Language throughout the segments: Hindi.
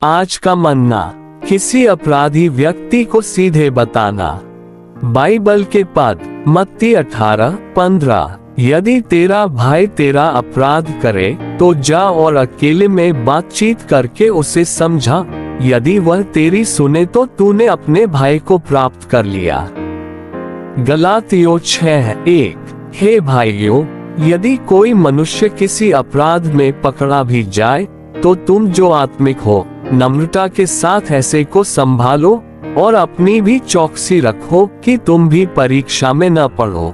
आज का मन्ना, किसी अपराधी व्यक्ति को सीधे बताना। बाइबल के पद, मत्ती 18:15। यदि तेरा भाई तेरा अपराध करे तो जा और अकेले में बातचीत करके उसे समझा। यदि वह तेरी सुने तो तूने अपने भाई को प्राप्त कर लिया। गलातियों 6:1। हे भाइयों, यदि कोई मनुष्य किसी अपराध में पकड़ा भी जाए तो तुम जो आत्मिक हो नम्रता के साथ ऐसे को संभालो और अपनी भी चौकसी रखो कि तुम भी परीक्षा में न पड़ो।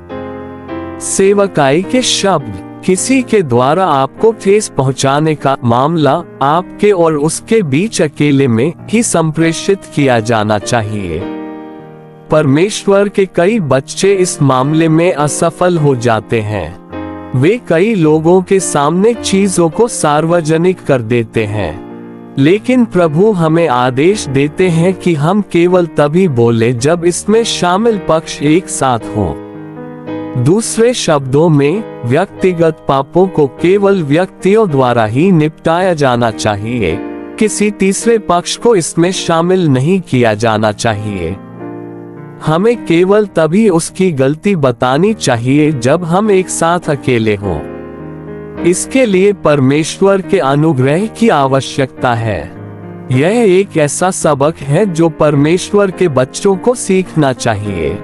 सेवकाई के शब्द, किसी के द्वारा आपको ठेस पहुंचाने का मामला आपके और उसके बीच अकेले में ही संप्रेषित किया जाना चाहिए। परमेश्वर के कई बच्चे इस मामले में असफल हो जाते हैं। वे कई लोगों के सामने चीजों को सार्वजनिक कर देते हैं, लेकिन प्रभु हमें आदेश देते हैं कि हम केवल तभी बोले जब इसमें शामिल पक्ष एक साथ हों। दूसरे शब्दों में, व्यक्तिगत पापों को केवल व्यक्तियों द्वारा ही निपटाया जाना चाहिए, किसी तीसरे पक्ष को इसमें शामिल नहीं किया जाना चाहिए। हमें केवल तभी उसकी गलती बतानी चाहिए जब हम एक साथ अकेले हों। इसके लिए परमेश्वर के अनुग्रह की आवश्यकता है। यह एक ऐसा सबक है जो परमेश्वर के बच्चों को सीखना चाहिए।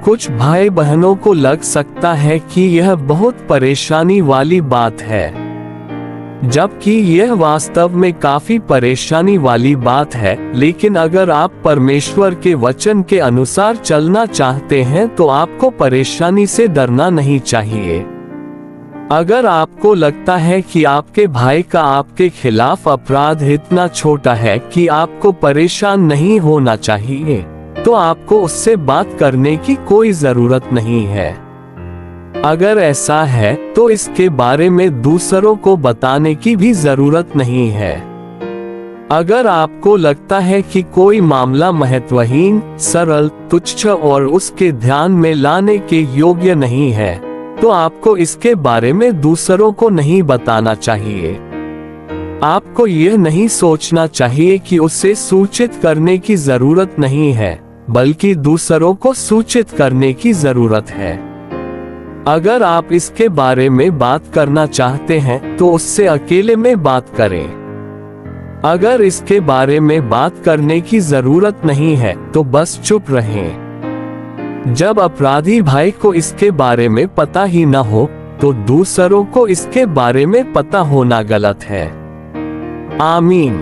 कुछ भाई बहनों को लग सकता है कि यह बहुत परेशानी वाली बात है, जबकि यह वास्तव में काफी परेशानी वाली बात है। लेकिन अगर आप परमेश्वर के वचन के अनुसार चलना चाहते हैं तो आपको परेशानी से डरना नहीं चाहिए। अगर आपको लगता है कि आपके भाई का आपके खिलाफ अपराध इतना छोटा है कि आपको परेशान नहीं होना चाहिए, तो आपको उससे बात करने की कोई जरूरत नहीं है। अगर ऐसा है तो इसके बारे में दूसरों को बताने की भी जरूरत नहीं है। अगर आपको लगता है कि कोई मामला महत्वहीन, सरल, तुच्छ और उसके ध्यान में लाने के योग्य नहीं है, तो आपको इसके बारे में दूसरों को नहीं बताना चाहिए। आपको यह नहीं सोचना चाहिए कि उसे सूचित करने की जरूरत नहीं है, बल्कि दूसरों को सूचित करने की जरूरत है। अगर आप इसके बारे में बात करना चाहते हैं तो उससे अकेले में बात करें। अगर इसके बारे में बात करने की जरूरत नहीं है तो बस चुप रहें। जब अपराधी भाई को इसके बारे में पता ही न हो तो दूसरों को इसके बारे में पता होना गलत है। आमीन।